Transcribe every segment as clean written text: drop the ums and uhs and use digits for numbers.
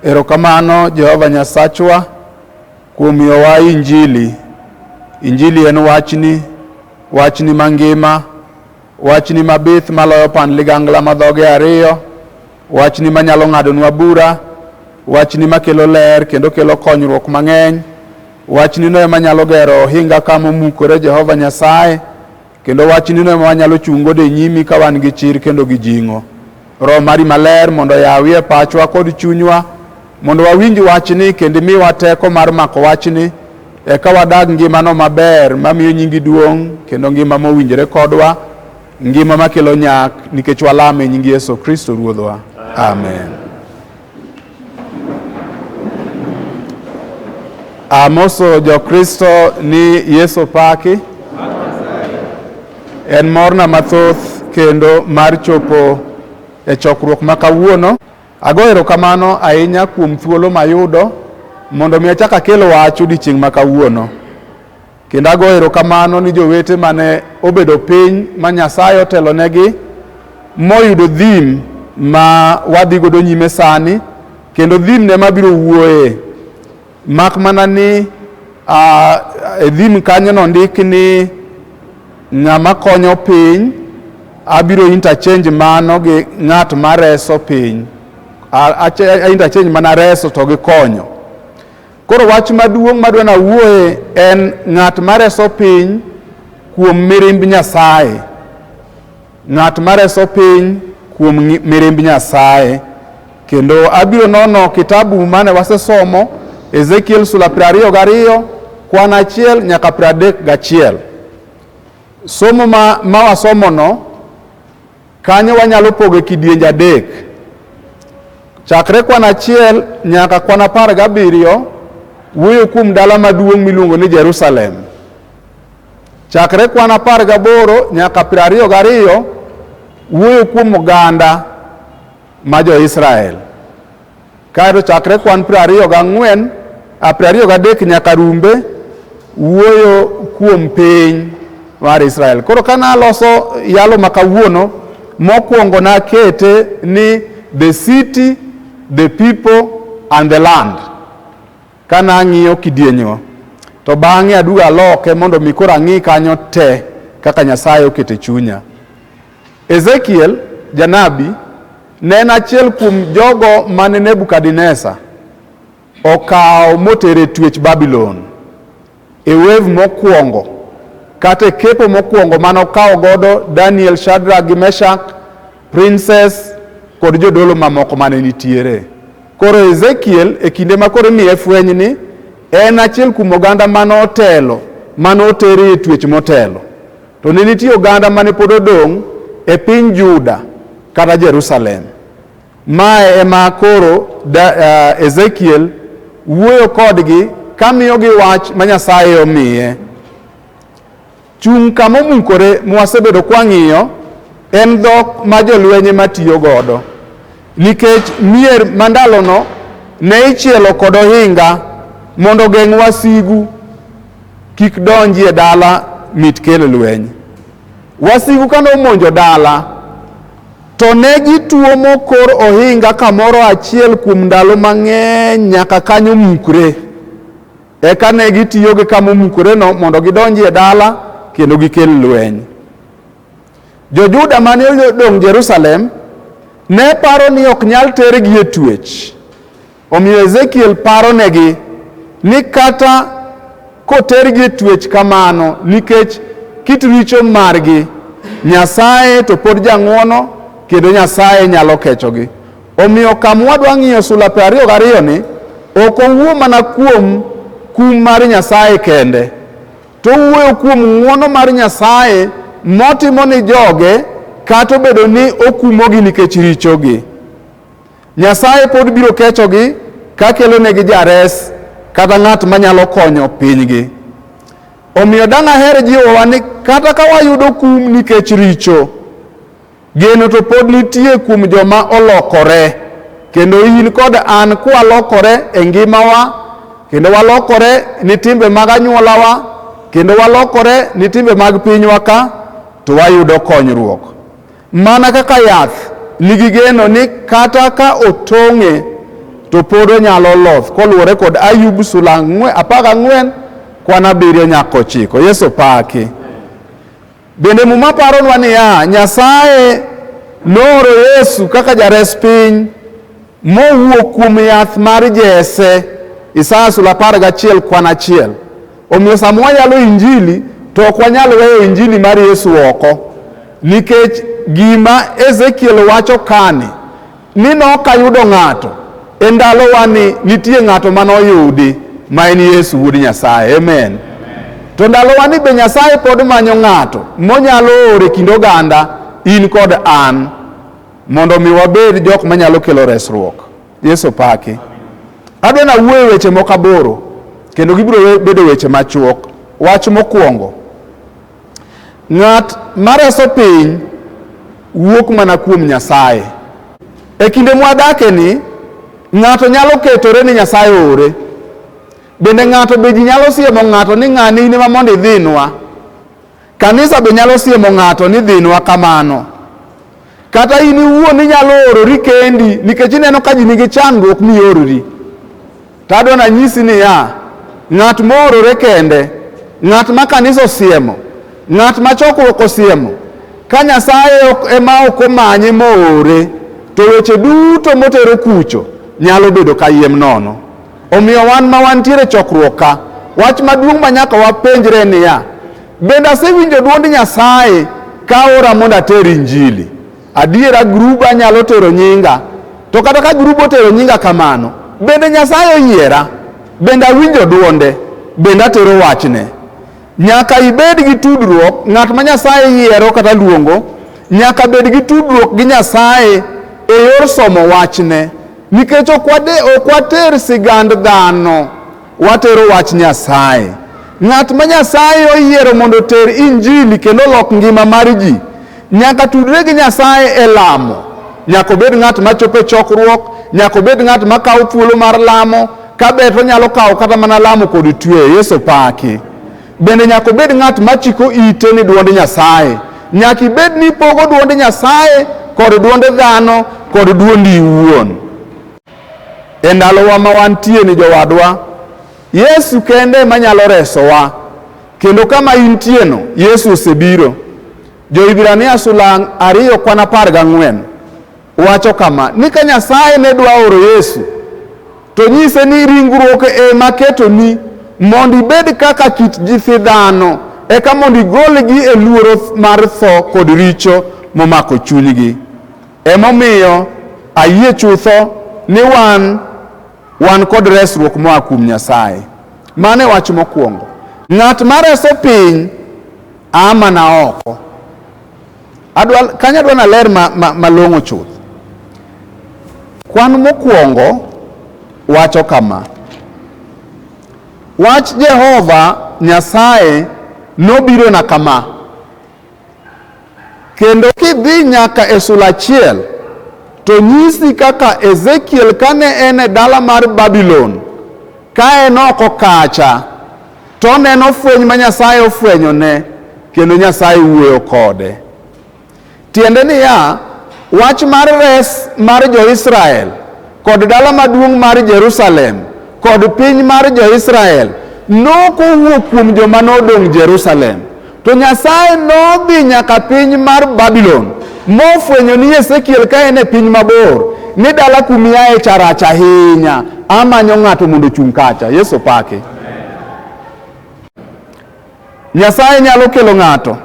Erokamano Jehova Nyasachwa kuom miyowa Injili. Injili en wachni mangima, wachni mabith maloyo pan ligangla madhoge ariyo, wachni manyalo ng'adonwa bura, wachni makelo ler kendo kelo konyruok mang'eny, wachni no ema nyalo gero ohinga kama omukore Jehova Nyasaye, kendo wachni no ema nyalo chungo de nyimi ka wan gi chir kendo gi jing'o. Roho mari maler mondo yawie pachwa kod chunywa, mondo wawinj wachni kendo miwa teko mar mako wachni, eka wadag ngimano maber mamiyo nyingi duong' kendo ngima mowinjore kodwa, ngima makelo nyak nikech walame nyingi Yesu Kristo Ruodhwa. Amen. Amoso jo Kristo ni Yesu paki. En morna mathoth kendo mar chopo e chokruok makawuono. Ago erokamano ahinya kuom thuolo mayudo mondo mi achak akelo wach odiechieng' makawuono. Kendo ago erokamano ni jowete mane obedo piny ma Nyasaye otelonegi moyudo dhim ma wadhi godo nyime sani, kendo dhim ne mabiro wuoye. Mak mana ni e dhim kanyo no ndik ni ng'ama konyo piny abiro interchange mano gi ng'at mareso piny. Interchange mana reso to gi konyo. Koro wach maduong' madwana wuoye en ng'at mareso piny kuom mirimb Nyasaye. Ng'at mareso piny kuom mirimb Nyasaye. Kendo abiro nono kitabu mane wasesomo, Ezekiel sura 22 kwan 1 nyaka 31. Somo ma wasomo no kanyo wanyalo pogo kidienje 3. Chakre kwan 1 nyaka kwan 17 wuoyo kuom dala maduong' miluongo ni Jerusalem. Chakre kwan 18 nyaka 22 wuoyo kuom oganda ma jo-Israel. Kaeto chakre kwan 23 nyaka rumbe wuoyo kuom piny mar Israel. Koro kana loso yalo makawuono, mokwongo na kete ni the city, the people and the land. Kana ang'iyo kidienyo, to bang'e aduga loke mondo mi koro ang'i kanyo te kaka Nyasaye okete chunya. Ezekiel janabi ne en achiel kuom jogo mane Nebukadneza okawo motere twech Babylon. E wave mokwongo kata kepo mokwongo mano okawo godo Daniel, Shadrach gi Meshach, Princess kod jodolo mamoko mane nitiere. Koro Ezekiel e kinde ma koro miye fweny ni en achiel kuom oganda mano otelo, mano otere e twech motelo. To ne nitie oganda mane pod odong' e piny Juda kata Jerusalem. Mae ema koro Ezekiel wuoyo kodgi kamiyogi wach ma Nyasaye omiye. Chung' kama omukore mwasebedo kwang'iyo en dhok ma jolwenye matiyo godo. Nikech mier mandalono ne ichielo kod ohinga mondo geng' wasigu kik donji e dala mit kel lweny. Wasigu kano omonjo dala to ne gituomo kor ohinga kamoro achiel kuom ndalo mang'eny nyaka kanyo mukre. Eka ne gitiyo gi kama omukore no mondo gidonji e dala kendo gikel lweny. Jo-Juda mane odong' Jerusalem ne paro ni ok nyal tergi e twech. Omiyo Ezekiel paro negi ni kata kotergi e twech kamano nikech kit richo margi, Nyasaye to pod jang'wono kendo Nyasaye nyalo kechogi. Omiyo kama wadwa ng'iyo sura 22 ni ok owuo mana kuom kum mar Nyasaye kende, to owuoyo kuom ng'wono mar Nyasaye motimo ni joge kata obedo ni okumogi nikech richogi. Nyasaye pod biro kechogi ka kelo negi jares kata ng'at manyalo konyo pinygi. Omiyo dang' aher jiwowa ni kata ka wayudo kum nikech richo, geno to pod nitie kuom joma olokore. Kendo in kod an kwalokore e ngimawa, kendo walokore ni timbe mag anyuolawa, kendo walokore ni timbe mag pinywa ka, to wayudo konyruok. Mana kaka yath nigi geno ni kata ka otong'e to pod onyalo loth koluwore kod Ayub sula 14 kwan 7 nyaka 9. Yesu paki. Bende muma paronwa niya, Nyasaye nooro Yesu kaka jares piny mowuok kuom yath mar Jese, Isaya sula 11 kwan 1. Omiyo sama wayalo Injili to ok wanyal weyo Injili mar Yesu oko, nikech gima Ezekiel wacho kani ni nokayudo ng'ato e ndalo wani nitie ng'ato manoyudi ma en Yesu wuod Nyasaye. Amen. To ndalo wani be Nyasaye pod manyo ng'ato monyalo ore kind oganda in kod an mondo mi wabed jok manyalo kelo resruok. Yesu paki. Adwa na wuoyo weche mokaboro kendo gibiro bedo weche machuok. Wach mokwongo, ng'at mareso piny wuok mana kuom Nyasaye. E kinde mwadake ni ng'ato nyalo ketore ni Nyasaye ore. Bende ng'ato be nyalo siemo ng'ato ni ng'ani in ema mondo idhinwa. Kanisa be nyalo siemo ng'ato ni dhinwa kamano. Kata in iwuon inyalo orori kendi nikech ineno ka ji nigi chandruok miorori. To adwa na nyisi ni ng'at moorore kende, ng'at ma kanisa osiemo, ng'at ma chokruok osiemo, ka Nyasaye ema ok omanye moore, to weche duto motero kucho nyalo bedo kayiem nono. Omiyo wan ma wantiere chokruok ka, wach maduong' ma nyaka wapenjre niya, bende asewinjo dwond Nyasaye ka ora mondo ater Injili. Adiera gruba nyalo tero nyinga, to kata ka gruba otero nyinga kamano, bende Nyasaye oyiera, bende awinjo dwonde, bende atero wachne. Nyaka ibed gi tudruok, ng'at ma Nyasaye yiero kata luongo, nyaka bed gi tudruok gi Nyasaye e yor somo wachne. Nikech ok water sigand dhano, watero wach Nyasaye. Ng'at ma Nyasaye oyiero mondo ter Injili kendo lok ngima mar ji, nyaka tudre gi Nyasaye e lamo. Nyaka obed ng'at ma chope chokruok, nyaka obed ng'at ma kawo thuolo mar lamo, ka bet onyalo kawo kata mana lamo kod twe. Yesu paki. Bende nyaka obed ng'at ma chiko ite ni dwond Nyasaye. Nyaka ibed ni pogo dwond Nyasaye kod dwond dhano kod dwondi iwuon. E ndalowa ma wantie ni jowadwa, Yesu kende manyalo resowa. Kendo kama intieno, Yesu osebiro. Jo-Ibrania sula 2 kwan 14 wacho kama, ni ka Nyasaye ne dwa oro Yesu, to nyise ni ringruok ema ketoni mondo ibed kaka kit nyithi dhano, eka mondo igolgi e luoro mar tho kod richo momako chunygi. Emomiyo ayie chutho ni wan kod resruok moa kuom Nyasaye. Mane wach mokwongo. Ng'at mareso piny ama na oko. Kanya adwa na ler malong'o chuth. Kwan mokwongo wacho kama, wach Jehova Nyasaye nobiro na kama, kendo kidhi nyaka e sula 1 to nyisi kaka Ezekiel kane en e dala mar Babylon, ka en oko kacha, to neno fweny ma Nyasaye ofwenyone, kendo Nyasaye wuoyo kode. Tiende niya, wach mar res mar jo-Israel kod dala maduong' mar Jerusalem kod piny mar jo-Israel nokowuok kuom joma nodong' Jerusalem, to Nyasaye nodhi nyaka piny mar Babylon mofwenyo ni Ezekiel ka en e piny mabor ni dala kumiaye charach ahinya, amanyo ng'ato mondo chung' kacha. Yesu paki. Nyasaye nyalo kelo ng'ato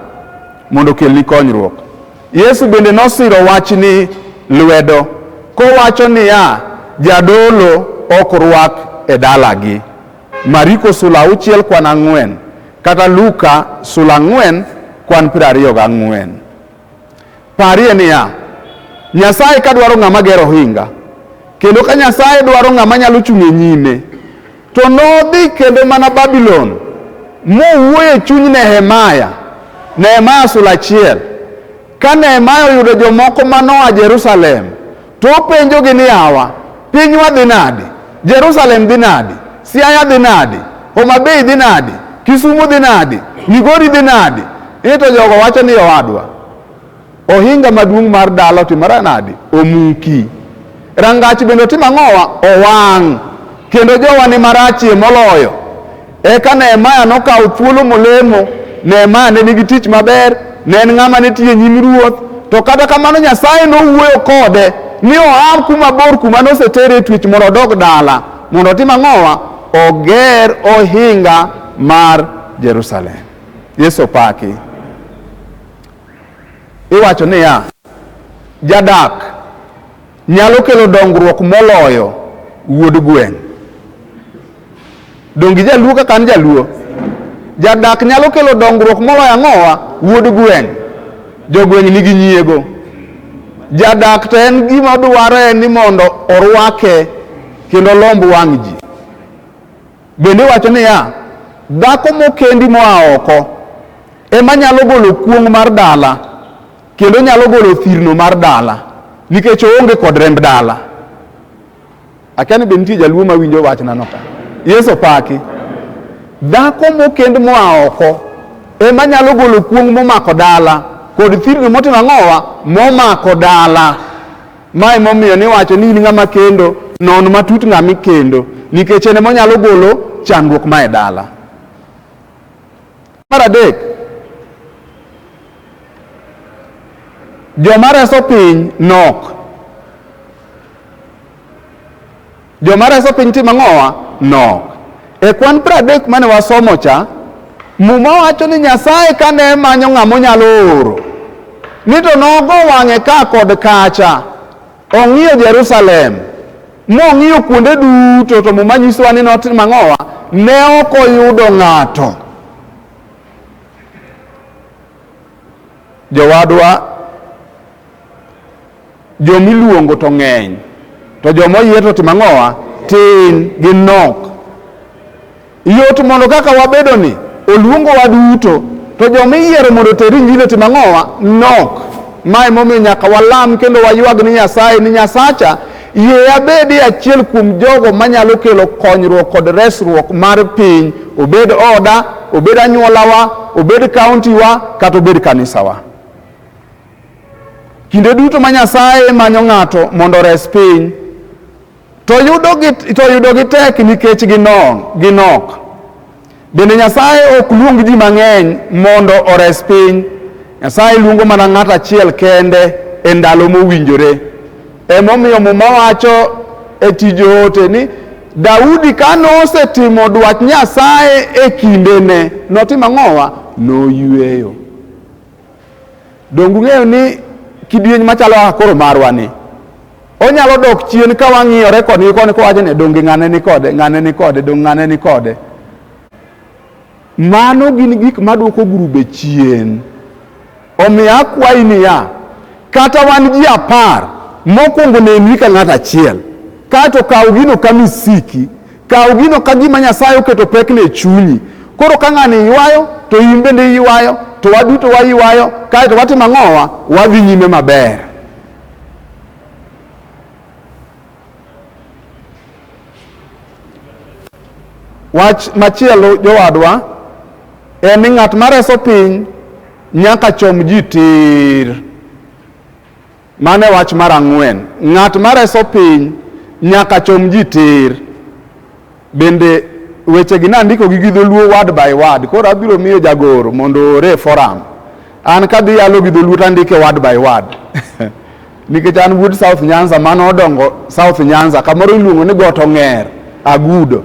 mondo kelni konyruok. Yesu bende nosiro wachni lwedo kowacho niya, jadolo ok rwak e dalagi. Mariko sula 6 kwan 4 kata Luka sula 4 kwan 24. Parie niya, Nyasaye ka dwaro ng'ama gero hinga, kendo ka Nyasaye dwaro ng'ama nyalo chung' e nyime, to nodhi kendo mana Babylon mowuoyo chuny Nehemia sula 1. Ka Nehemia oyudo jomoko manoa Jerusalem, to openjogi ni yawa, pinywa dhi nade? Jerusalem dhi nade? Siaya dhi nade? Homa Bay dhi nade? Kisumu dhi nade? Migori dhi nade? Ito jogo wacho ni owadwa, ohinga maduong' mar dala timara nade? Omuki. rangach bende otimo ang'owa? Owang'. Kendo jowa ni marachie moloyo. Eka Nehemia nokawo thuolo molemo. Nehemia ne nigi tich maber, ne en ng'ama ne tiyo nyim ruoth, to kata kamano Nyasaye nowuoyo kode ni oa kuma bor kuma nosetere e twech mondo odog dala mondo otim ang'owa? Oger ohinga mar Jerusalem. Yesu opaki. Iwacho niya, jadak nyalo kelo dongruok moloyo wuod gweng'. Dongi jaluo kaka an jaluo? Jadak nyalo kelo dongruok moloyo ang'owa? Wuod gweng'. Jogweng' nigi nyiego. Jadak to en gima dware ni mondo orwake kendo lomb wang' ji. Bende wacho niya, dhako mokendi moa oko ema nyalo golo kuong' mar dala kendo nyalo golo thirno mar dala nikech oonge kod remb dala. Akia ni be nitie jaluo mawinjo wachna no ka. Yesu opaki. Dhako mokend moa oko ema nyalo golo kuong' momako dala kod thirno motimo ang'owa? Momako dala. Mae momiyo ni wacho ni in ng'ama kendo non matut ng'ami kendo nikech en monyalo golo chandruok ma e dala. Mar adek, joma reso piny nok. Joma reso piny timo ang'owa? Nok. E kwan 30 mane wasomo cha, Muma wacho ni Nyasaye kane manyo ng'ama onyalo oro, ni to nogo wang'e ka kod kacha, ong'iyo Jerusalem, mong'iyo kuonde duto, to Muma nyisowa ni notimo ang'owa? Ne ok oyudo ng'ato. Jowadwa, jomiluongo to ng'eny, to jomoyie to timo ang'owa? Tin gi nok. Yot mondo kaka wabedo ni oluongo wa duto, to jomiyiero mondo teri Injili timo ang'owa? Nok. Mae momiyo nyaka walam kendo waywag ni Nyasaye ni Nyasacha, yie abedi achiel kuom jogo manyalo kelo konyruok kod resruok mar piny, obed oda, obed anyuolawa, obed kauntiwa, kata obed kanisawa. Kinde duto ma Nyasaye manyo ng'ato mondo res piny, to yudo gi tek nikech ginok. Bende Nyasaye ok luong ji mang'eny mondo ores piny. Nyasaye luongo mana ng'ato achiel kende e ndalo mowinjore. Emomiyo Muma wacho e tij ote ni Daudi ka nosetimo dwach Nyasaye e kindene, notimo ang'owa? Noyweyo. Dongu ng'eyo ni kidieny machalo kaka koro marwa ni, onyalo dok chien ka wang'iyore kod koni kowacho ni donge ng'ane ni kode, donge ng'ane ni kode. Mano gin gik maduoko grube chien. Omiyo akwayi niya, kata wan ji 10 mokwongo neni ka ng'ato achiel, kato kaw gino ka misiki, kaw gino ka gima Nyasaye oketo pekne e chunyi. Koro ka ng'ani ywayo, to in bende ywayo, to waduto waywayo, kaeto watimo ang'owa? Wadhi nyime maber. Wach machielo jowadwa en ni ng'at mareso piny nyaka chom ji tir. Mane wach mar 4. Ng'at mareso piny nyaka chom ji tir. Bende weche gi nandiko gi dholuo word by word. Koro abiro miyo jagoro mondo ore forum. An kadhi yalo gi dholuo tandike word by word. Nikech an wuod South Nyanza mano odongo South Nyanza, kamoro iluongo ni Got Ong'er, Agudo.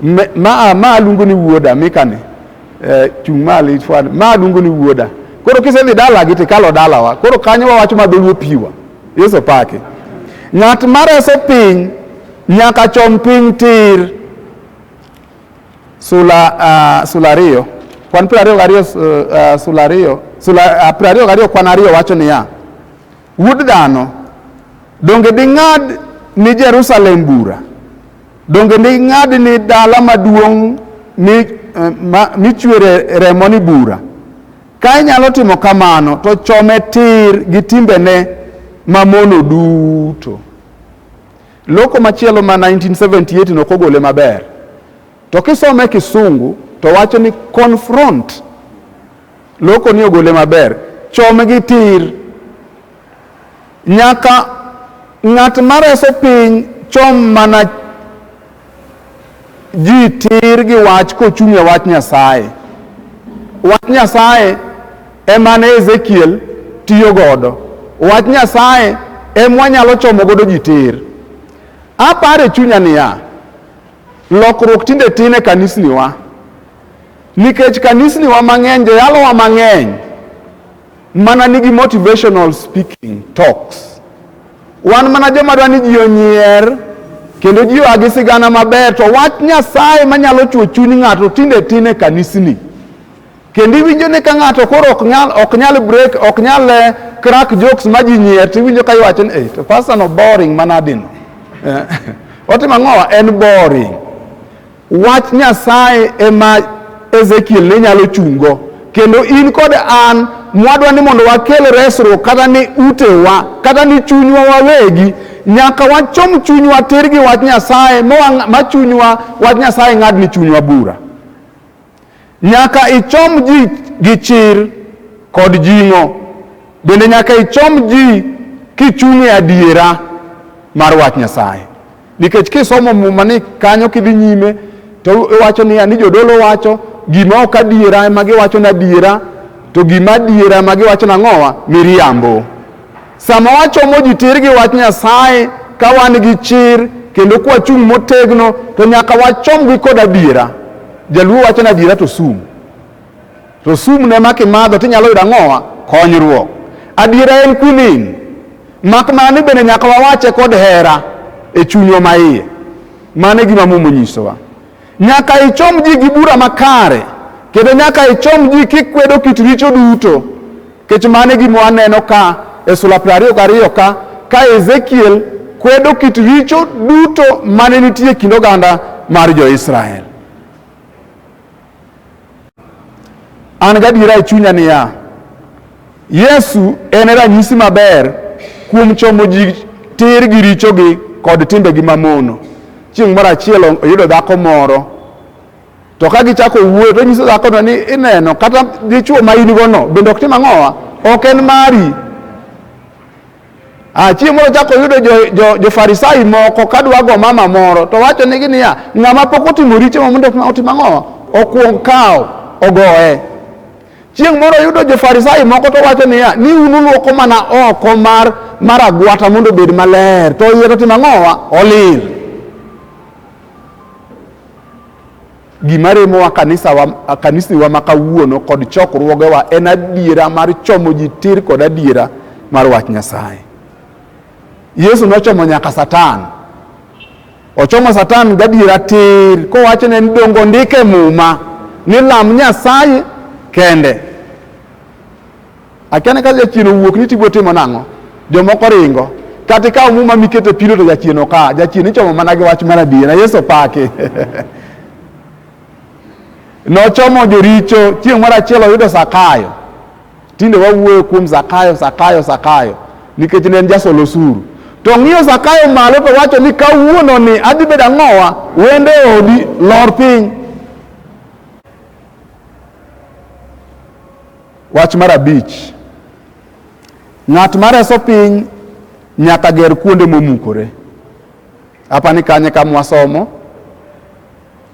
Ma luongo ni wuoda mikane. Chung mali fwan. Ma luongo ni wuoda. Koro kisedhi dala gi tikalo dalawa. Koro kanyo wawacho ma dholuo piwa. Yesu pake. Ng'at mareso piny nyaka chom piny tir. Sula ariyo. Kwan 22 sula ariyo. Sula 22 kwan ariyo wacho niya, wuod dhano, donge ding'ad ni Jerusalem bura? Donge ding'ad ni dala maduong' michwere remo ni bura? Ka inyalo timo kamano, to chome tir gi timbene mamono duto. Loko machielo ma 1978 nokogole maber. To kisome Kisungu, to wacho ni confront. Loko ni ogole maber. Chome gi tir. Nyaka ng'at mareso piny chom mana ji tir gi wach kochung' e wach Nyasaye. Wach Nyasaye emane Ezekiel tiyo godo. Wach Nyasaye emwanyalo chomo godo ji tir. Apare chunya niya, lokruok tinde tin e kanisniwa, nikech kanisniwa mang'eny, joyalowa mang'eny mana nigi motivational speaking talks. Wan mana joma dwa ni ji onyier kendo ji oagi sigana maber, to wach Nyasaye manyalo chwo chuny ng'ato tinde tin e kanisni. Kendo iwinjo ni ka ng'ato koro ok nyal crack jokes ma ji nyier, to iwinjo ka iwacho ni to pastor no boring manadino. Otimo ang'owa? En boring. Wach Nyasaye ema Ezekiel ne nyalo chungo, kendo in kod an mwadwa ni mondo wakel resruok kata ni utewa kata ni chunywa wawegi, nyaka wachom chunywa tir gi wach Nyasaye ma chunywa wach Nyasaye ng'ad ni chunywa bura. Nyaka ichom ji gi chir kod jing'o, bende nyaka ichom ji kichung' e adiera mar wach Nyasaye. Nikech kisomo muma ni kanyo kidhi nyime to iwacho ni jodolo wacho gima ok adiera ema giwacho na adiera, to gima adiera ema giwacho nang'owa? Miriambo. Sama wachomo ji tir gi wach Nyasaye ka wan gi chir kendo kwachung' motegno, to nyaka wachom gi kod adiera. Jaluo wacho na adiera to sum. To sum ne makimadho tinyalo yudo ang'owa? Konyruok. Adiera en kunin. Mak mani bende nyaka wawache kod hera e chunywa maiye. Mane gima Muma onyisowa. Nyaka ichom ji gi bura makare, kendo nyaka ichom ji kikwedo kit richo duto. Kech mane gima waneno ka e Sula 22 ka Ezekiel kwedo kit richo duto mane nitie kind oganda mar jo-Israel. An gadiera e chunya niya, Yesu en ranyisi maber kuom chomo ji tir gi richogi kod timbegi mamono. Chieng' moro achiel oyudo dhako moro, to ka gichako wuoyo to nyiso dhakono ni ineno kata dichuo ma in gono bende ok tim ang'owa? Ok en mari. Chieng' moro chako yudo jo Farisai moko kadwa go mama moro, to wacho nigi niya, ng'ama pok otimo richo mondo otim ang'owa? Okuong kawo ogoye. Chieng' moro yudo jo Farisai moko to wacho niya, ni unuluoko mana oko mar agwata mondo bed maler, to iye to tim ang'owa? Olil. Gima remowa kanisniwa makawuono kod chokruogewa en adiera mar chomo ji tir kod adiera mar wach Nyasaye. Yesu nochomo nyaka Satan. Ochomo Satan gadiera tir, kowacho ne dongo ndike Muma ni lam Nyasaye kende. Akiane ka jachien owuok ni tibo timo nang'o? Jomoko ringo. Kata ikawo Muma mikete pilo to jachien oka. Jachien ichomo mana gi wach mar adiera. Yesu pake. Nochomo joricho. Chieng' moro achiel oyudo Zakayo. Tinde wawuoyo kuom Zakayo nikech ne en jasol osuru. To ng'iyo Zakayo malo to wacho ni kawuono ni adhi bedo ang'owa? Wende odi lor piny. Wach mar 5. Ng'at mareso piny nyaka ger kuonde momukore. Apani kanye kama wasomo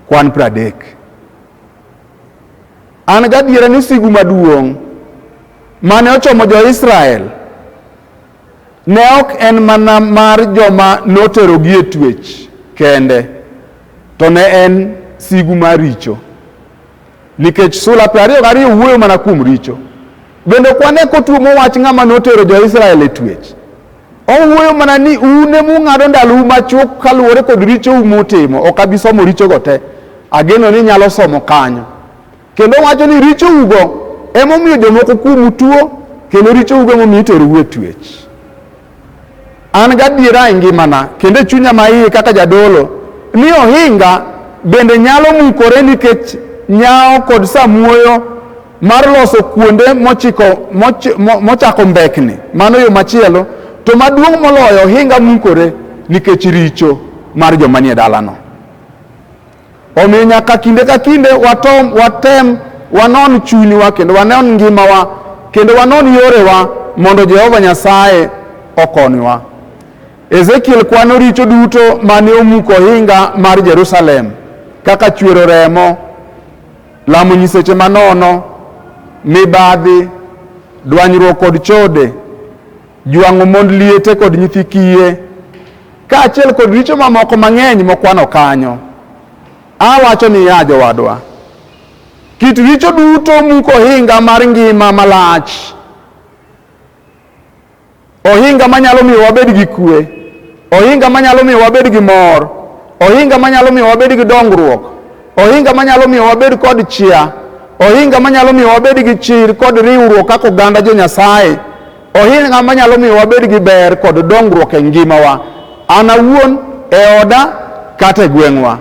kwan 30. An gadiera ni sigu maduong' mane ochomo jo-Israel ne ok en mana mar joma noterogi e twech kende, to ne en sigu mar richo. Nikech Sula 22 wuoyo mana kuom richo. Bende kwane kotuomo wach ng'ama notero jo-Israel e twech. Owuoyo mana ni une mung'ado ndalou machuok kaluwore kod richo umutimo. Ok abi somo richo go te. Ageno ni nyalo somo kanyo. Kendo wacho ni richo ugo emomiyo jomoko kuomu tuo, kendo richo ugo emomiyo iteru e twech. An gadiera e ngimana kendo chunya maiye kaka jadolo ni ohinga bende nyalo mukore nikech nyao kod samuoyo mar loso kuonde mochako mbekni. Mano yo machielo. To maduong' moloyo ohinga mukore nikech richo mar joma nie dalano. Omiyo nyaka kinde ka kinde watem wanon chunywa kendo wanon ngimawa kendo wanon yorewa mondo Jehova Nyasaye okonywa. Ezekiel kwano richo duto mane omuko ohinga mar Jerusalem, kaka chwero remo, lamo nyiseche manono, mibadhi, dwanyruok kod chode, jwang'o mond liete kod nyithi kiye, kaachiel kod richo mamoko mang'eny mokwano kanyo. Awacho ni ya jowadwa, kit richo duto muko ohinga mar ngima malach, ohinga manyalo miyo wabed gi kwe, ohinga manyalo miyo wabed gi mor, ohinga manyalo miyo wabed gi dongruok, ohinga manyalo miyo wabed kod chia, ohinga manyalo miyo wabed gi chir kod riwruok kaka oganda jo Nyasaye, ohinga manyalo miyo wabed gi ber kod dongruok e ngimawa, an awuon, e oda kata e gweng'wa.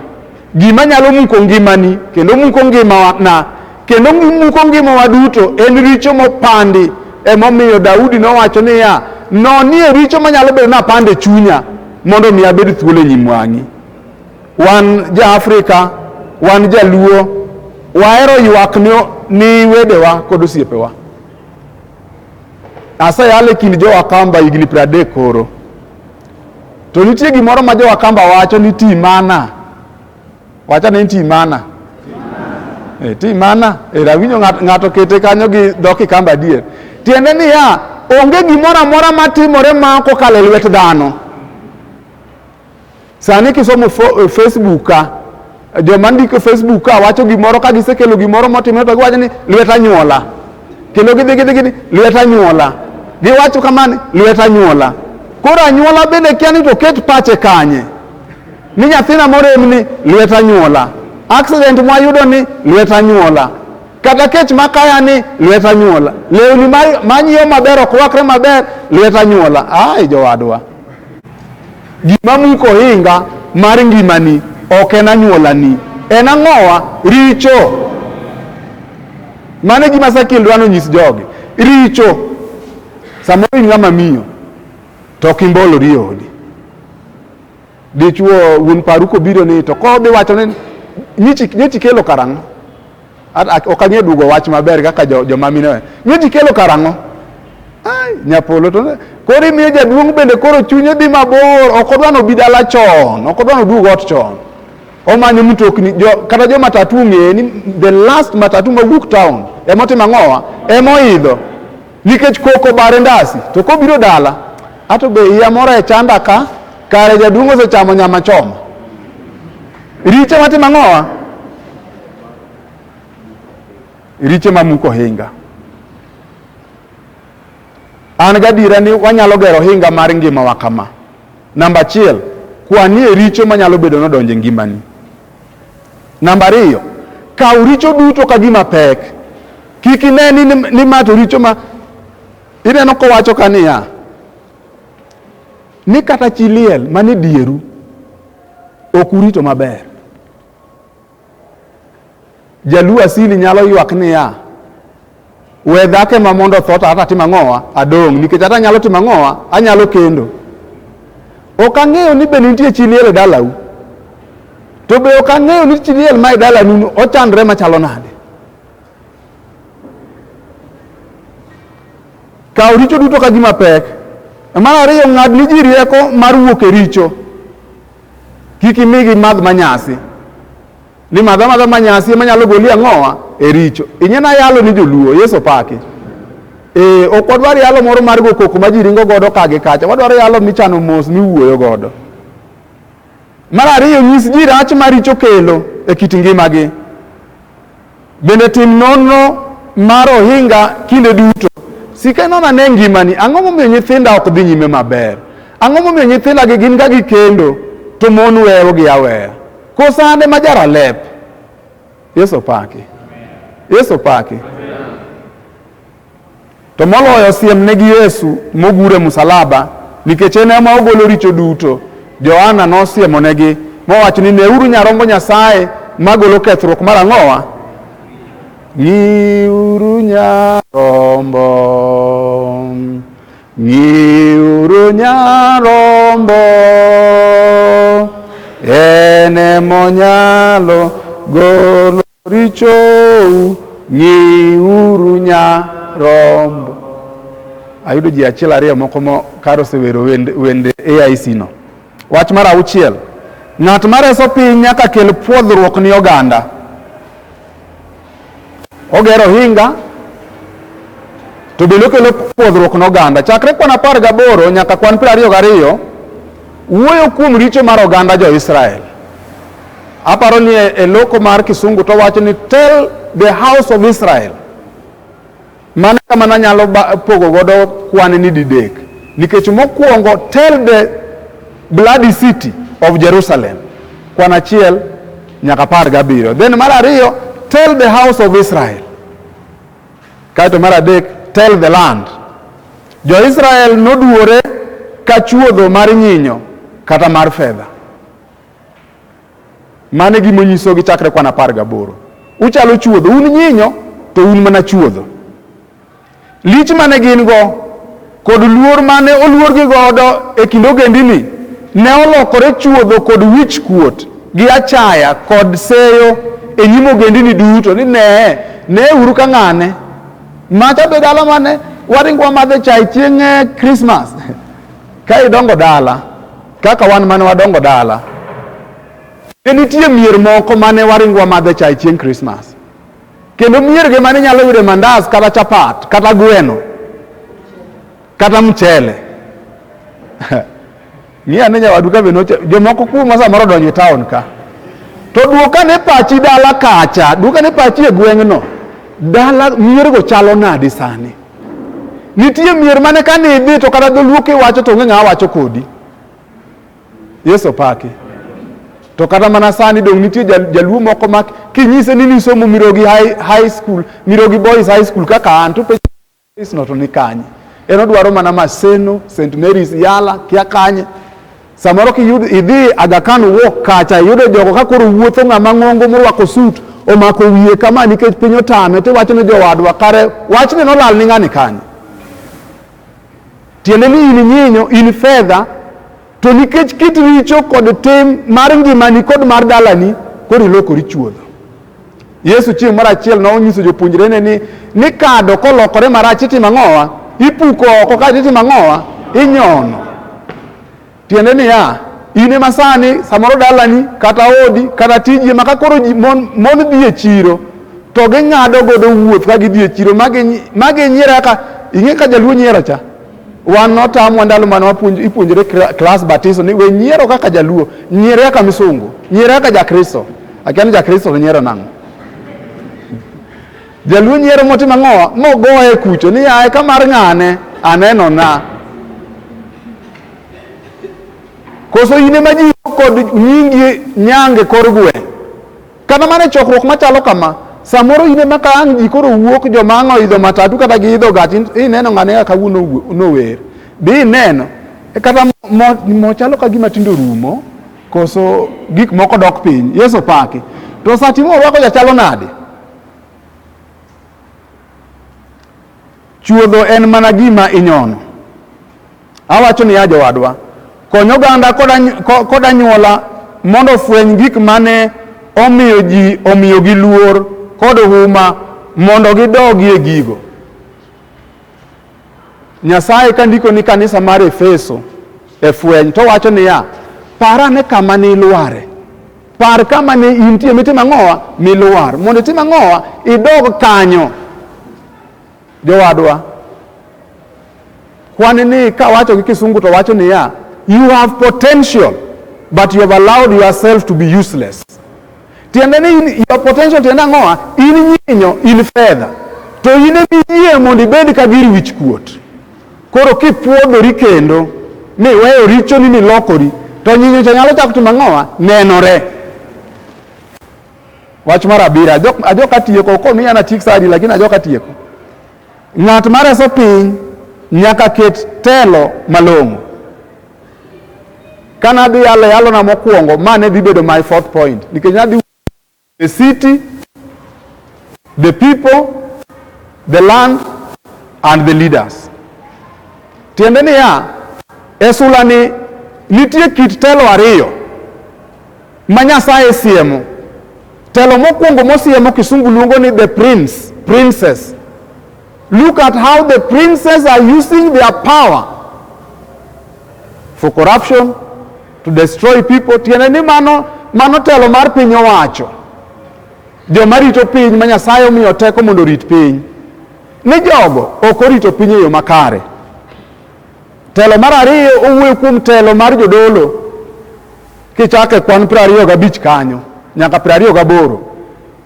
Gima nyalo muko ngimani kendo muko ngimawa kendo muko ngimawa duto en richo mopandi. Emomiyo Daudi nowacho niya, nonie richo manyalo bedo napande chunya mondo mi abed thuolo e nyim wang'i. Wan ja-Afrika, wan jaluo, wahero ywak ni wedewa kod osiepewa. Aseyalo e kind jo-Wakamba higni 30 koro, to nitie gimoro ma jo-Wakamba wacho ni ti mana. Wacha ni ti mana. Ti mana. Rawinjo ng'ato kete kanyo gi dhok Kikamba adier. Tiende niya, onge gimoro amora matimore ma kokalo e lwet dhano. Sani kisomo Facebook ka, joma ndiko Facebook ka wacho gimoro ka gisekelo gimoro motimore to giwacho ni lwet anyuola. Kendo gidhi lwet anyuola. Giwacho kamani lwet anyuola. Koro anyuola bende kia ni to ket pache kanye. Ni nyathina morem ni lwet anyuola. Accident mwayudo ni lwet anyuola. Kata kech makaya ni lwet anyuola. Lewni manyiyo maber ok rwakre maber lwet anyuola. Ai jowadwa. Gima muko ohinga mar ngimani ok en anyuolani. En ang'owa? Richo. Mane gima Ezekiel dwano nyis jogi. Richo. Samoro in ng'ama miyo to ok imbolori e odi. Dichuo wuon paru kobiro ni to kodhi wacho ni nyichi kelo karang'o. Ok ang'e dugo wach maber kaka joma mine. Nyichi kelo karang'o. Ai nyapolo to koro imiyo jaduong' bende koro chunye dhi mabor, ok odwa nobi dala chon, ok odwa noduog ot chon. Omanyo mtokni kata jo matatu ng'e ni the last matatu mawuok town emotimo ang'owa, emoidho nikech koko bare ndasi to kobiro dala ato be iya moro e chanda ka kare jaduong' osechamo nyama choma. Riche matimo ang'owa? Riche mamuko ohinga. An gadira ni wanyalo gero ohinga mar ngimawa kama. Namba 1, kwanie richo manyalo bedo nodonje ngimani. Namba 2, kaw richo duto ka gima pek. Kik ine ni mato richo ma ineno kowacho kaniya ni kata chiliel mani dieru ok urito maber. Jaluo asili nyalo ywak niya, we dhake ma mondo thota ata timo ang'owa adong' nikech ata nyalo timo ang'owa anyalo kendo. Ok ang'eyo ni be nitie chiliel e dalau. To be ok ang'eyo ni chiliel ma e dalanu ochandre machalo nade. Kaw richo duto ka gima pek. Mar 2, ng'ad ni ji rieko mar wuok e richo. Kik imigi madh manyasi. Ni madha manyasi manyalo goli ang'owa e richo. Inyena yalo ni joluo, Yesu paki. Ok wadwar yalo moro mar go koko ma ji ringo godo kagi kacha. Wadwar yalo michano mos miwuoyo godo. Mar 2, nyis ji rach ma richo kelo e kit ngimagi. Bende tim nonro mar ohinga kinde duto. Sika nono ane ngimani, ang'o momiyo nyithinda ok dhi nyime maber? Ang'o momiyo nyithinda gi gin ka gikendo to mon weyo gi aweya? Koso ane ma jaralep? Yesu paki. Yesu paki. To moloyo siem negi Yesu mogure musalaba nikech en ema ogolo richo duto. Johana nosiemo negi mowacho ni neuru nyarombo Nyasaye magolo kethruok mar ang'owa. Ng'iuru nyarombo, ng'iuru nyarombo, ene monyalo golo richou, ng'iuru nyarombo. ayudo ji achiel ariyo moko karo osewero wende AIC no. Wach mar 6, ng'at ma reso piny nyaka kel puodhruok ni oganda. Ogero hinga to bende okelo puodhruok ni oganda. Chakre kwan 18 nyaka kwan 22 wuoyo kuom richo mar oganda jo Israel. Aparo ni e loko mar Kisungu to wacho ni tell the house of Israel. Mana kama nanyalo pogo godo kwan ni didek. Nikech mokwongo tell the bloody city of Jerusalem. Kwan 1 nyaka 17. Then mar 2 tell the house of Israel. Kaito mar 3 tell the land. Jo Israel noduore ka chuodho mar nyinyo kata mar fedha. Mane gimonyiso gi chakre kwan 18. Uchalo chuodho, un nyinyo to un mana chuodho. Lich mane gin go kod luor mane oluor gi godo e kind ogendini ne olokore chuodho kod wich kuot gi achaya kod seyo e nyim ogendini duto. Ni ne uru ka ng'ane macha be dala mane waringwa madhe chai chieng' Christmas ka idongo dala kaka wan mane wadongo dala. Nitie mier moko mane waringwa madhe chai chieng' Christmas. Kendo mierge mane nyalo yude mandas kata chapat kata gweno kata mchele. Ng'iya ne nyawadu ka be jomoko kuma samoro donjo e town ka. To duoka ne pachi dala kacha, duoka ne pachi e gweng'no. Dala miergo chalo nade sani? Nitie mier mane ka ne idhi to kata dholuo kiwacho to onge ng'ama wacho kodi. Yeso paki. To kata mana sani dong nitie jaluo moko ma kinyise ni nisomo Mirogi high school, Mirogi boys high school kaka an to is not ni kanye. Eno dwaro mana Maseno, St Mary's Yala kia kanye. Samoro ki idhi Aga Khan wuok kacha yudo jogo ka koro wuotho ng'ama ng'ongo morwako sut omako wiye kama nikech piny otame to wacho ne jowadwa kare wachne nolal ni ng'ani kanye. Tiende ni in nyinyo, in fedha, to nikech kit richo kod tim mar ngimani kod mar dalani koro ilokori chuodho. Yesu chieng' mar 1 nonyiso jopuonjrene ni kado kolokore marach itimo ang'owa, ipuko oko ka itimo ang'owa, inyono. Tiende ni ine masani samoro dalani kata odi kata tiji maka koro mon dhi e chiro to ging'ado godo wuoth ka gidhi e chiro magi nyiero ka ing'e ka jaluo nyiero cha. Wan notamwa ndalo mane ipuonjore class batizo ni we nyiero kaka jaluo, nyiero kaka misungu, nyiero kaka jakristo. Akiani jakristo to nyiero nang'o? Jaluo nyiero motimo ang'owa mogoye kucho ni yaye kamar ng'ane aneno na. Koso ine ma ji kod nyingi nyange kor gweng'. Kata mane chokruok machalo kama, samoro ine ma ka ang' ji koro wuok joma ang' oidho matatu kata giidho gach, ineno ng'ane ka kawuono nower. Bi ineno, kata mo chalo ka gima tindo rumo, koso gik moko dok piny. Yeso paki. To sati mo wako jachalo nade? Chuodho en mana gima inyono. Awacho ni jowadwa, konyo oganda kod anyuola mondo fweny gik mane omiyo gi luor kod huma mondo gidogi e gigo. Nyasaye kandiko ni kanisa mar Efeso e fweny to wacho ni par ane kama ni ilware. Par kama ni intie mitimo ang'owa milwar. Mondo itimo ang'owa idog kanyo. Jowadwa, kwani ni ka wacho gi Kisungu to wacho ni you have potential but you have allowed yourself to be useless. Tiende ni your potential tiende ang'owa, in nyinyo, in fedha. To ine miyie mondo ibed ka gir wich kuot. Koro kipuodhori kendo ni weyo richo ni milokori, to nyinyo cha nyalo chako timo ang'owa nenore. Wach mar 7, ajoka tieko ko ni ana tik sadi lakini ajoka tieko. Ng'at ma reso piny nyaka ket telo malong'o. Kana dhi yalo na mokwongo mane dhi bedo my 4th point. Nikech nadhi the city, the people, the land and the leaders. Tiende ni esula ni nitie kit telo ariyo ma Nyasaye siemo. Telo mokwongo mosiemo Kisungu luongo ni the princess. Look at how the princes are using their power for corruption, to destroy people. Tiene ni mano telo mar piny owacho, joma rito piny ma Nyasaye omiyo teko mondo rit piny, ni jogo ok orito piny e yo makare. Telo mar ariyo owuoyo kuom telo mar jodolo, kichake kwan 25 kanyo nyaka 28,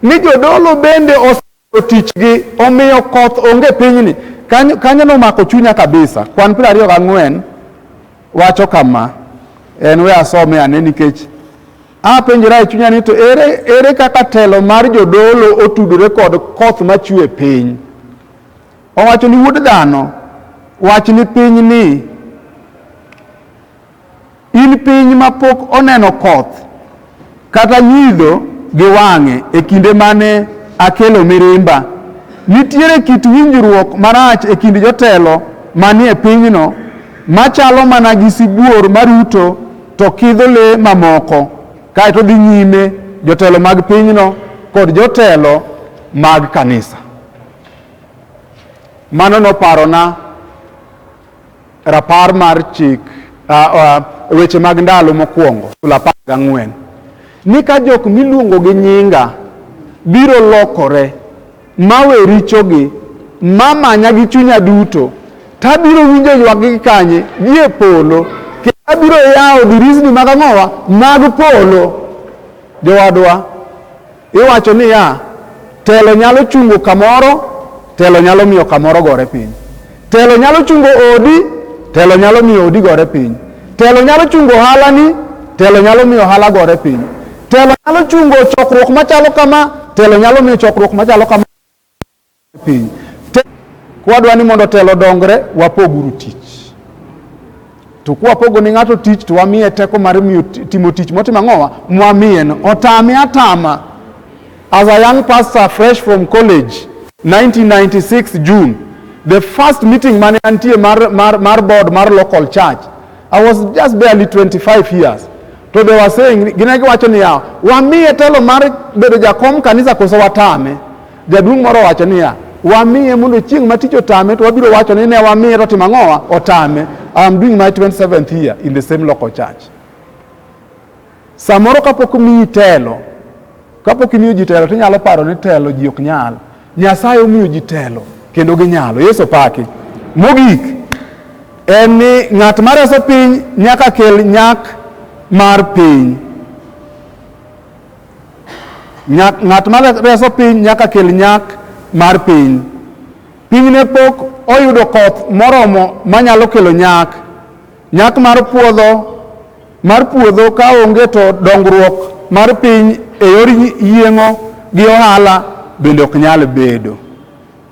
ni jodolo bende osero tichgi omiyo koth onge pinyni. Kanyo nomako chunya kabisa. Kwan 24 wacho kama, en we asome ane nikech apenjra e chunya ni to ere kaka telo mar jodolo otudore kod koth machue piny. Owacho ni wuod dhano, wach ni piny ni, in piny mapok oneno koth kata nyidho gi wang'e e kinde mane akelo mirimba. Nitiere kit winjruok marach e kind jotelo manie pinyno machalo mana gi sibuor maruto to kidho le mamoko, kaeto dhi nyime jotelo mag pinyno kod jotelo mag kanisa. Mano noparona rapar mar chik weche mag ndalo mokwongo sula 14 ni ka jok miluongo gi nyinga biro lokore mawe richogi mamanya gi chunya duto, tabiro winjo ywaggi kanye gie polo, kendo abiro yawo dirisni mag ang'owa mag polo. Jowadwa, iwacho ni telo nyalo chungo kamoro, telo nyalo miyo kamoro gore piny. Telo nyalo chungo odi, telo nyalo miyo odi gore piny. Telo nyalo chungo ohalani, telo nyalo miyo ohala gore piny. Telo nyalo chungo chokruok machalo kama, telo nyalo miyo chokruok machalo kama piny. Kwadwa ni mondo telo dongre, wapoguru tich. To kwapogo ni ng'ato tich to wamiye teko mar miyo timo tich motimo ang'owa, mwamiye no. Otame atama. As a young pastor fresh from college, 1996 June, the first meeting mane antie mar board mar local church, I was just barely 25 years. So they were saying, ginegi wacho ni wamiye telo mar bedo jakom kanisa koso watame. Jaduong' moro wacho ni wamiye mondo chieng' matich otame, to wabiro wacho ni ne wamiye to timo ang'owa otame. I am doing my 27th year in the same local church. Samoro kapok miyi telo, kapok imiyo ji telo, tinyalo paro ni telo ji ok nyal. Nyasaye omiyo ji telo kendo ginyalo. Yesu paki. Mogik en ni ng'at ma reso piny nyaka kel nyak mar piny. Ng'at ma reso piny nyaka kel nyak mar piny. Piny ne pok oyudo koth moromo manyalo kelo nyak mar puodho ka onge to dongruok mar piny e yor yieng'o gi ohala bende ok nyal bedo.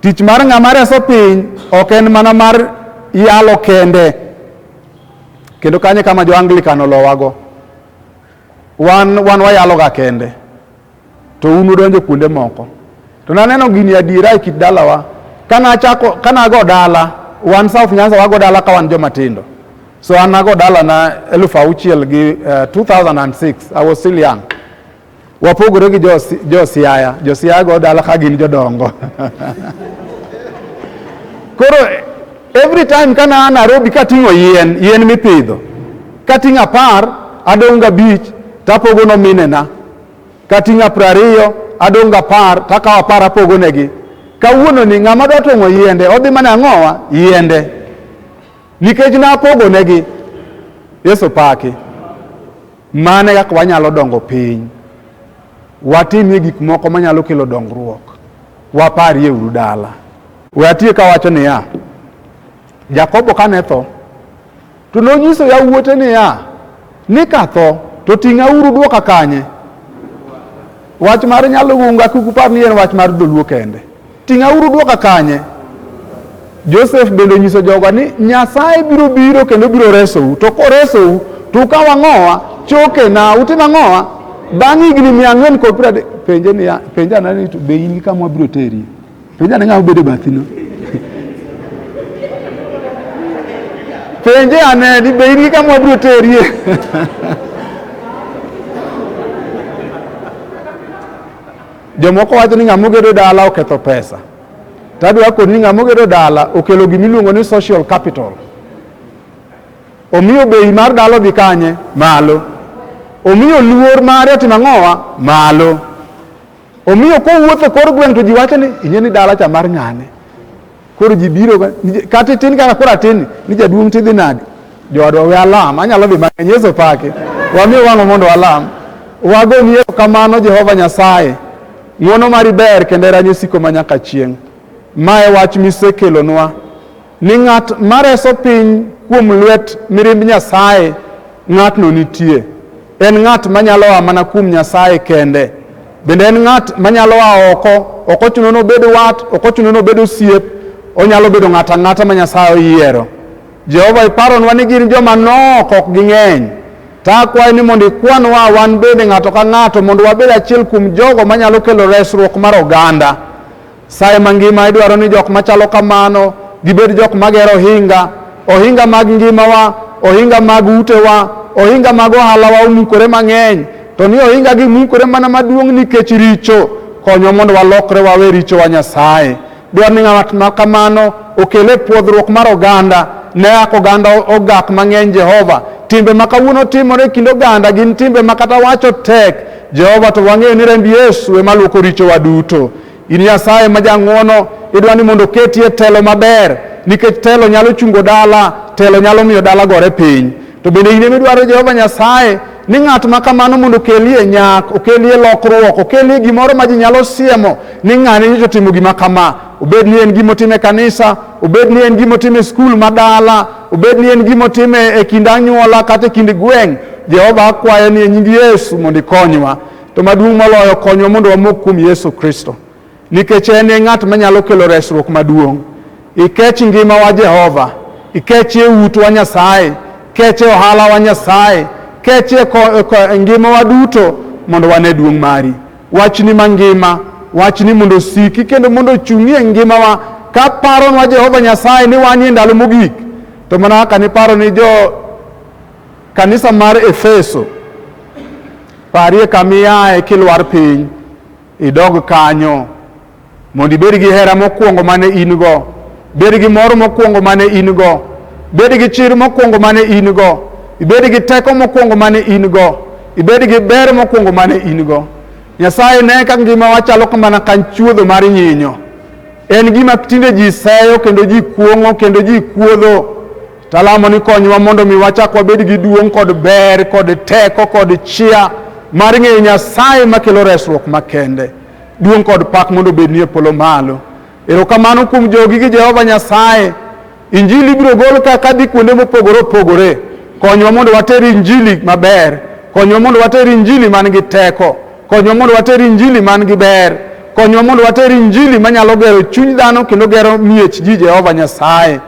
Tich mar ng'ama reso piny ok en mana mar yalo kende. Kendo kanye kama jo Anglican olowago. Wan wayalo ga kende. To unu donjo kuonde moko. To naneno gini adiera e kit dalawa. Kana go dala, wan South Nyanza wago dala ka wan joma tindo. So anago dala na 2006, I was still young. Wapogore gi jo Siaya. Jo Siaya go dala ka gin jodongo. Koro every time kana Nairobi kating'o yien mipidho, kating'o 10 adonga beach tapogo no minena, kating'o 20 adonga 10 takawo 10 apogo negi. Kawuono ni ng'ama dwa tong'o yiende odhi mana ang'owa yiende, nikech na apogo negi. Yesu paki. Mane kaka wanyalo dongo piny. Watimie gik moko manyalo kelo dongruok. Waparie uru dala. Watie ka wacho ni Jakobo kane tho, to nonyiso yawuote ni ka tho to ting'a uru duoka kanye. Wach mar nyalo gunga kukupar ni en wach mar dholuo kende. Ting'a uru duoka kanye. Joseph bende nyiso joga ni Nyasaye biro kendo biro resou. To koresou to ka wang'owa choke na utima ng'owa bang' higni 400 kod 30. Penja nani to be in kama biro teri. Penja na ng'ama bedo bathino. Penje ane di be in kama biro teri. Jomoko wacho ni ng'ama gedo dala oketho pesa. tadwa koni ng'ama gedo dala okelo gimiluongo ni social capital. Omiyo bei mar dala dhi kanye malo, omiyo luor mare timo ang'owa malo, omiyo kowuotho kor gweng' to ji wacho ni inye ni dala cha mar ng'ane. Koro ji biro kata tin kaka koro atin ni jaduong' tidhi nade, jowadwa we alam, anyalo dhi mang'eny. Yesu pake, wamiyo wang'o mondo alam. Wagoni erokamano Jehova Nyasaye, ng'wono mari ber kendo herani siko manyaka chieng'. Mae wach misekelonwa ni ng'at mareso piny kuom lwet mirimb Nyasaye, ng'atno nitie. En ng'at manyalo a mana kuom Nyasaye kende. Bende en ng'at manyalo a oko, ok ochuno ni obed wat, ok ochuno ni obed osiep, onyalo bedo ng'ata ng'ata ma Nyasaye oyiero. Jehova iparonwa ni gin joma nok ok ging'eny. Ta akwayo ni mondo ikwanwa wan bende ng'ato ka ng'ato mondo wabed achiel kuom jogo manyalo kelo resruok mar oganda. Saye mangima idwaro ni jok machalo kamano gibed jok magero ohinga mag ngimawa, ohinga mag utewa, ohinga mag ohalawa omukore mang'eny. To ni ohinga gi mukore mana maduong' nikech richo, konyo mondo walokre wawe richo wa Nyasaye. Dwaro ni ng'at ma kamano okele puodhruok mar oganda, ne ak oganda ogak mang'eny Jehova. Timbe ma kawuono timore kind oganda gin timbe ma kata wacho tek. Jehova, to wang'eyo ni remb Yesu ema luoko richo wa duto. In Nyasaye ma jang'wono, idwa ni mondo ketie telo maber, nikech telo nyalo chungo dala, telo nyalo miyo dala gore piny. To bende in ema idwaro Jehova Nyasaye ni ng'at ma kamano mondo okelie nyak, okelie lokruok, okelie gimoro ma ji nyalo siemo ni ng'ani nyicho timo gima kama. Obed ni en gimo time kanisa, obed ni en gimo time skul madala, obed ni en gimo time e kind anyuola kata e kind gweng'. Jehova akwayo ni e nying Yesu mondo ikonywa. To maduong' moloyo, konywa mondo wamok kuom Yesu Kristo, nikech en e ng'at manyalo kelo resruok maduong'. Ikech ngima wa Jehova, ikech e utwa Nyasaye, kech e ohala wa Nyasaye, kech e ngima wa duto mondo wane duong' mari. Wachni mangima, wachni mondo siki kendo mondo chung'ie ngima wa, ka paronwa Jehova Nyasaye ni wanie ndalo mogik. To mana kaka niparo ni jo kanisa mar Efeso, parie kamiae kilwar piny, idog kanyo mondo ibed gi hera mokwongo mane in go, bed gi mor mokwongo mane in go, bed gi chir mokwongo mane in go, ibed gi teko mokwongo mane in go, ibed gi ber mokwongo mane in go. Nyasaye ne ka ngima wachalo kamana kan chuodho mar nyinyo. En gima tinde ji seyo kendo ji kuong'o kendo ji kuodho. Talamo ni konywa mondo mi wachak wabed gi duong' kod ber kod teko kod chia mar ng'eyo Nyasaye makelo resruok makende. Duong' kod pak mondo bed ni e polo malo. Erokamano kuom jogi gi Jehova Nyasaye. Injili biro gol kaka dhi kuonde mopogore opogore. Konywa mondo water injili maber, konywa mondo water injili man gi teko, konywa mondo water injili man gi ber, konywa mondo water injili manyalo gero chuny dhano kendo gero miech ji Jehova Nyasaye.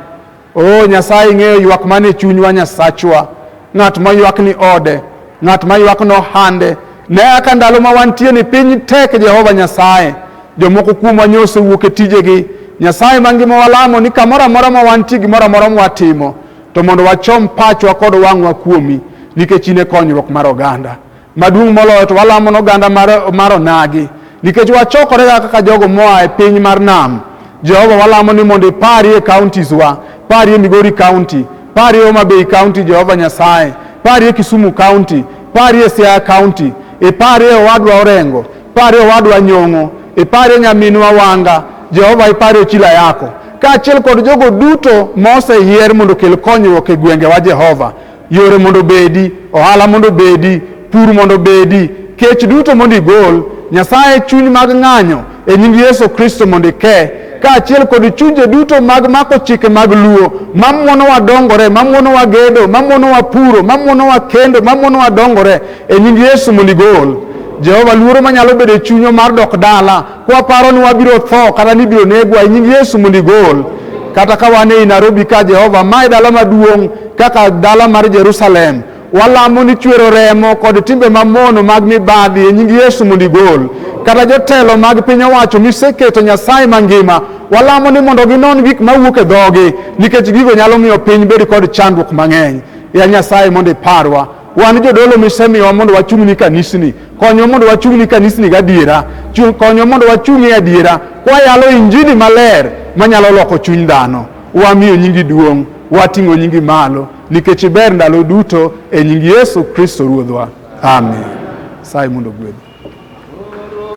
O Nyasaye ing'eyo ywak mane chunywa Nyasachwa, ng'at ma ywak ni ode, ng'at ma ywak no hande. Ne aka ndalo ma wantie ni piny tek Jehova Nyasaye, jomoko kuomwa nyose wuok e tijegi. Nyasaye mangima walamo ni kamoro amora ma wantie gimoro amora ma watimo, to mondo wachom pachwa kod wang'wa kuomi, nikech in e konyruok mar oganda. Maduong' moloyo to walamo no oganda mar onagi, nikech wachokore kaka jogo moa e piny mar nam. Jehova walamo ni mondo ipari e counties wa, pari e Migori County, pari e Homa Bay County Jehova Nyasaye, pari e Kisumu County, pari e Siaya County, pari e Owadwa Orengo, pari e Owadwa Nyong'o, pari e nyaminwa Wanga. Jehova ipari e chila yako, kaachiel kod jogo duto moseyier mondo kel konyruok e gwenge wa Jehova. Yore mondo bedi, ohala mondo bedi, pur mondo bedi, kech duto mondo igol. Nyasaye chuny mag ng'anyo e nying Yesu Kristo mondo ike, kaachiel kod chunje duto mag mako chike mag luo, mamuono wa dongore, mamuono wa gedo, mamuono wa puro, mamuono wa kendo, mamuono wa dongore, e nying Yesu mondo igol. Jehova luoro manyalo bedo e chunyo mar dok dala, kwa paro ni wabiro tho kata ni biro negwa, e nying Yesu mondo igol. Kata ka wane i Nairobi ka Jehova, mae dala maduong' kaka dala mar Jerusalem, walamo ni chwero remo kod timbe mamono mag mibadhi, e nying Yesu mondo igol. Kata jotelo mag piny owacho miseketo Nyasaye mangima, walamo ni mondo ginon gik mawuok e dhogi, nikech gigo nyalo miyo piny bed kod chandruok mang'eny. Ya Nyasaye mondo iparwa, wan jodolo misemiyowa mondo wachung'ni kanisni, konyo mondo wachung'ni kanisni gadiera, konyo mondo wachung'e adiera, kwayalo injili maler manyalo loko chuny dhano. Wamiyo nyingi duong', wating'o nyingi malo, nikech iber ndalo duto, e nying Yesu Kristo Ruodhwa. Amen. Sai mondo gwedhi.